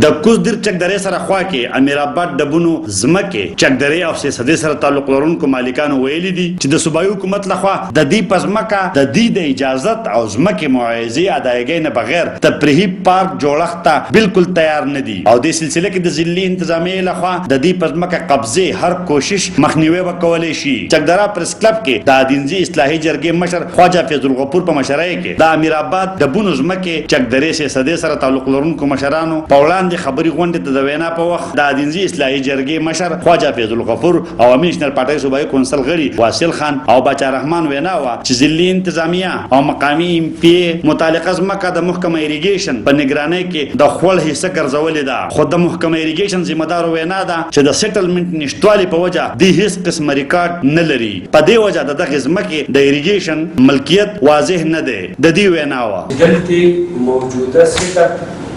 د کوزدر چکدرې سره خوا کې امیر آباد ډبونو زمکه چکدرې او سیاسي سره تعلق لرونکو مالکانو ویلي دي چې د صوبایي حکومت لخوا د دې پزماکه د دې د اجازت او زمکه معایزه ادایګۍ نه بغیر تفریحي پارک جوړښت ته بالکل تیار نه دي او د سلسله کې د ضلعي انتظامیه لخوا د دې پزماکه قبضه هر کوشش مخنیوي وکولای شي. چکدرا پریس کلب کې د ادینځي اصلاحي جرګې مشر خواجه فیض الغفور په مشرۍ کې د امیر آباد ډبونو زمکه چکدرې سیاسي سره تعلق لرونکو مشرانو په وړاندې خبري غونډې د وینا په وخت د ادینځي اصلاحي جرګې مشر خواجه فیض الغفور او نېشنل پارټي صوبایي کونسل غړي واصل خان او بچا رحمان وینا وا چې ضلعي انتظامیه او مقامي ام پی متعلقه ځمکه د محکمه ایریګیشن په نگرانۍ کې د خپل حصہ ګرځولې ده. خو د محکمه ایریګیشن ذمہ دار وینا ده چې د سیټلمنټ نشټوالي په وجه د هیڅ قسم ریکارډ نه لري. په دې وجه د دغه ځمکې د ایریګیشن ملکیت واضح نه ده. د دې وینا وا دلته موجوده سیټ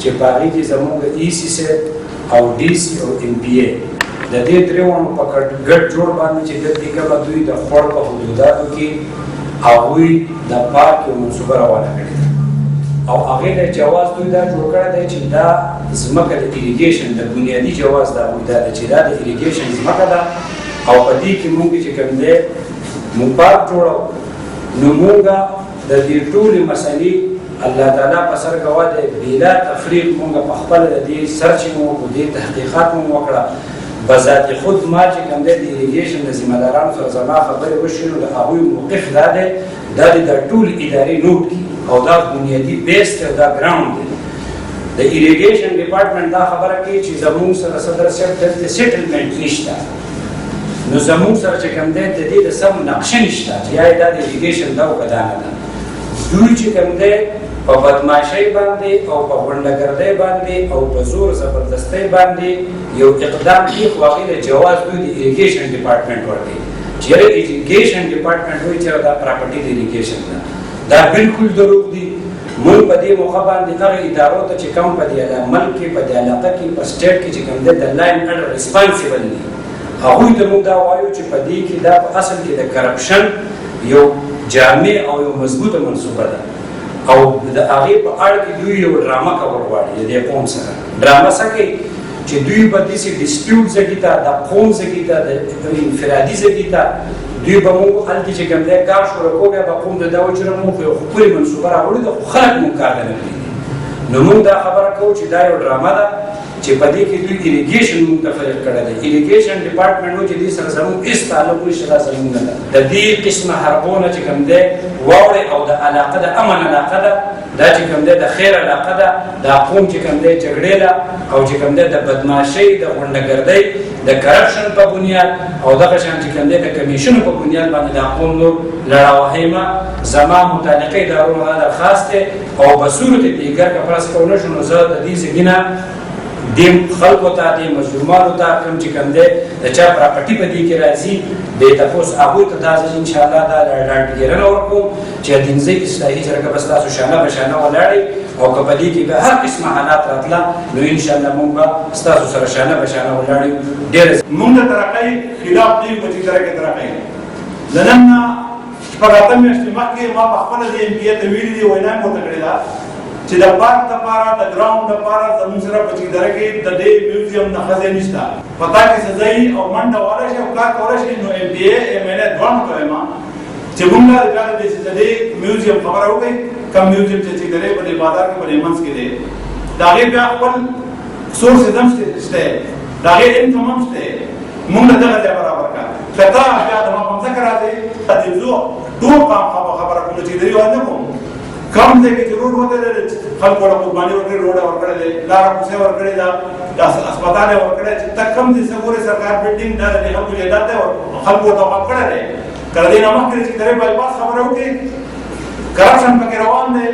چې باغی کې زموږ ای سی سي او ډي سی او ام پی ای د دې درېونو په ګډ جوړ باندې چې دلته کومه دوی د خپل په حدوداتو کې هغوی د پارک یو منصوبه روانه کړې او هغې له جواز دوی دا جوړ کړی دی چې دا ځمکه د ایریګیشن د بنیادي جواز دا ده چې دا د ایریګیشن ځمکه ده او په دې کې موږ چې کوم دی موږ پارک جوړو نو موږ د دې ټولې مسلې الله تعالی په سر ګواه دی بلا تفریق موږ په خپله د دې سرچ مو په دې تحقیقات مو وکړه بذات خود ما چې کوم دی د ایریګیشن د ذمه دارانو سره زما خبرې وشوې نو د هغوی موقف دا دی دا د ټول ادارې نوټ کړي او دا بنیادي بیس دی او دا ګراوند دی. د ایریګیشن ډپارټمنټ دا خبره کوي چې زموږ سره صدر صاحب دلته سیټلمنټ نشته نو زموږ سره چې کوم دی د دې د سم نقشه نشته چې یا دا د ایریګیشن دا او که دا نه ده. دوی چې کوم دی په بدماشۍ باندې او په غونډهګردۍ باندې او په زور زبردستۍ باندې یو اقدام کوي خو هغې له جواز دوی د ایریګیشن ډپارټمنټ ورکوي چې یاره ایریګیشن ډپارټمنټ وایي چې دا پراپرټي د ایریګیشن ده. دا بالکل دروغ دي. موږ په دې موخه باندې هغه ادارو ته چې کوم په دې ملک کې په دې علاقه کې په سټیټ کې چې کوم دی د لاین انډر ریسپانسیبل دي هغوی ته موږ دا وایو چې په دې کې دا په اصل کې د کرپشن یو جامع او یو مضبوطه منصوبه ده او د هغې په اړه کې دوی یو ډرامه کول غواړي د دې قوم سره. ډرامه څه کوي چې دوی به داسې ډسپیوټ ځګي ته د قوم ځګي ته د انفرادي ځګي ته دوی به موږ هلته چې کوم دی کار شروع کوو بیا به قوم ته دا وایي چې موږ یو ښکلې منصوبه راوړو ده خو خلک موږ کار نه پرېږدي. نو موږ دا خبره کوو چې دا یو ډرامه ده چې په دې کې دوی ایریګیشن موږ ته فلټ کړی دی. ایریګیشن ډپارټمنټ و چې دې سره زموږ هېڅ تعلق نشته دا زموږ نه ده. د دې قسمه حربونه چې کوم دی واوړې او د علاقه د امن علاقه ده دا چې کوم دی د خیر علاقه ده دا قوم چې کوم دی جګړې ده او چې کوم دی د بدماشۍ د غونډهګردۍ د کرپشن په بنیاد او دغه شان چې کوم دی د کمیشنو په بنیاد باندې دا قوم نور لړاوهی ما زما متعلقه ادارو نه درخواست دی او په صورت دیگر که فرض کوو نه شو نو زه د دې ځای نه دې خلکو ته دې مظلومانو ته کوم چې کوم دی د چا پراپرټي په دې کې راځي بې تپوس هغوی ته دا زه انشاءالله دا ډاډګیرنه ورکوم چې ادینځۍ اصلاحي جرګه به ستاسو شانه به شانه ولاړې او که په دې کې به هر قسمه حالات راتله نو انشاءالله موږ به ستاسو سره شانه به شانه ولاړ یو. ډېر موږ د ترقۍ خلاف نه یو چې ترقۍ ترقۍ د نن نه شپږ اتم میاشتې مخکې ما په خپله د ام پي ای ته ویلي دي وینا مې ورته کړې ده چې د پارک دپاره د ګراونډ دپاره زموږ سره په چکدره کې د دې میوزیم نښځې نشته. په تا کې څه ځایي او منډه وهلی شي او کار کولی شي نو ام پي ای ایم ایل ای دواړو ته وایم چې موږ د دې میوزیم خبره وکړئ کوم میوزیم چې چکدرې په دې بازار کې په دې منځ کې دی د هغې بیا خپل سورسز هم شته د هغې انکم هم شته موږ له دغه ځای برابر کړه که تا بیا د ما په مځکه راځې د زه ټول خبره کوم چکدرې ونه کوم کم ځای کې چې روډ ودرېدل خلکو له قرباني ورکړې روډ ورکړی دی لاره کوڅې ورکړې ده اسپتال یې ورکړی چې ته کم ځای څه ګورې سرکار بلډینګ دا د خلکو جایداد دی خلکو ورته وقف کړی دی که د دې نه مخکې د چکدرې بایپاس خبره وکړې کرپشن پکې روان دی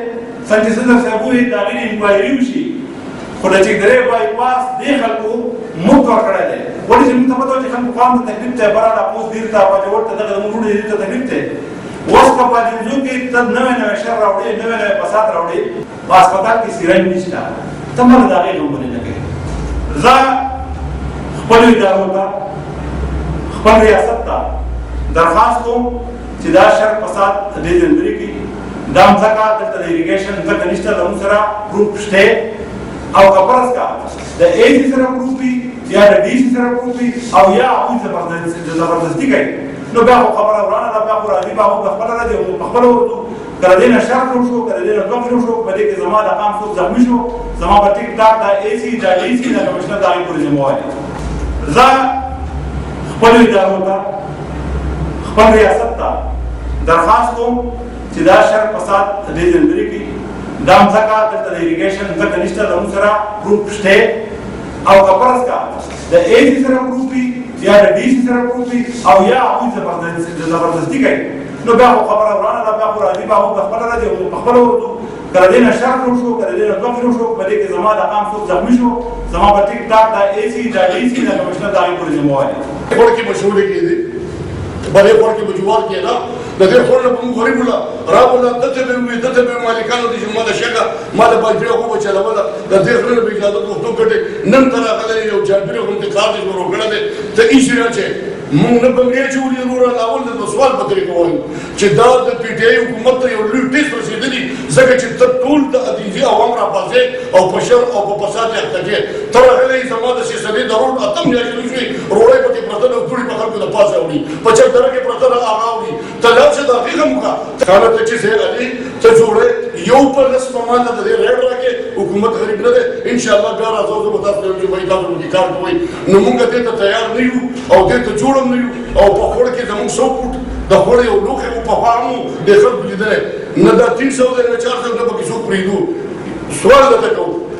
سنجي صدر صاحب وایي د هغې انکوایري وشي خو د چکدرې بایپاس دې خلکو مفت ورکړی دی ولې چې موږ ته پته وه چې خلکو قام ته تکلیف دی بره دا پوست دیر ته باجوړ ته دغه زموږ وروڼو ته تکلیف دی اوس که په دینځو کې ته نوی نوی شر راوړې نوی نوی فساد راوړې په هسپتال کې سیرنج نشته ته مله د هغې غمونې نه کوې. زه خپلو ادارو ته خپل ریاست ته درخواست کوم چې دا شر فساد دې ځنځرې کې دا مځکه دلته د ایریګیشن مځکه نشته زموږ سره پروف شته او کپرس کا د AC سره پروفي یا د DC سره پروفي او یا هغوی زبردستي کوي نو بیا خو خبره ورانه ده بیا خو راځي بیا خو پخپله راځي او پخپله ورځو که د دې نه شر جوړ شو که د دې نه دوه جوړ شو په دې کې زما د قام څوک زخمي شو زما به ټیک ټاک دا AC دا DC دا کمشنر د هغې پورې ذمهوار یم زه خپلو ادارو ته خپل ریاست ته درخواست کوم چې دا شر فساد دې ځنډري کړي دا مځکه دلته د اریګیشن مځکه نشته زموږ سره پروف شته او کپرس کا د AC سره پروفي یا د DC سره پروفي او یا هغوی زبردستي کوي نو بیا خو خبره ورانه ده بیا خو راځي بیا خو پخپله راځي او پخپله ورځو که د دې نه شر جوړ شو که د دې نه دوه جوړ شو په دې کې زما د قام څوک زخمي شو زما به ټیک ټاک دا AC دا DC دا کمشنر د هغې پورې ذمهوار یم خور کې مشهورې کېدې بلې خور کې به جوار کېده د دې خور نه به موږ غریب وله راوله دته به وي دته به مالکانو دي چې ما د شګه ما د باجرې خو به چلوله د دې خور نه به اجازه پښتو ګټې نن ته راغلی یو جابرې غوندې کار دې شروع کړی دی ته ایسې راچې موږ نه بنګړې چولې وروره لاول د سوال په طریقه وایو چې دا د PTI حکومت ته یو لوی ټیسټ رسېدلی ځکه چې ته ټول د عدیزي عوام راپاڅې او په شر او په فساد یې اخته کړې ته راغلی زما د سلسلې د روډ اتم میاشتې وشوې روړی پکې پرته ده او دوړې په خلکو د پاسه وړي په چکدره کې پرته ده هغه وړي ته لاړ شه د هغې غم وکړه خانه ته چې ځای علي ته جوړې یو په لس په ما ته د دې ریډ راکړې حکومت غریب نه دی انشاءالله بیا راځو زه به تاسو ته وایم چې وایي تاسو پکې کار کوئ نو موږ دې ته تیار نه یو او دې ته جوړ هم نه یو او په خوړ کې زموږ 100 فوټ د خوړ یو لوښی مو په خوا مو د خلکو لیدلی نه دا 300 دی نه 400 نه پکې څوک پرېږدو سوال درته کوو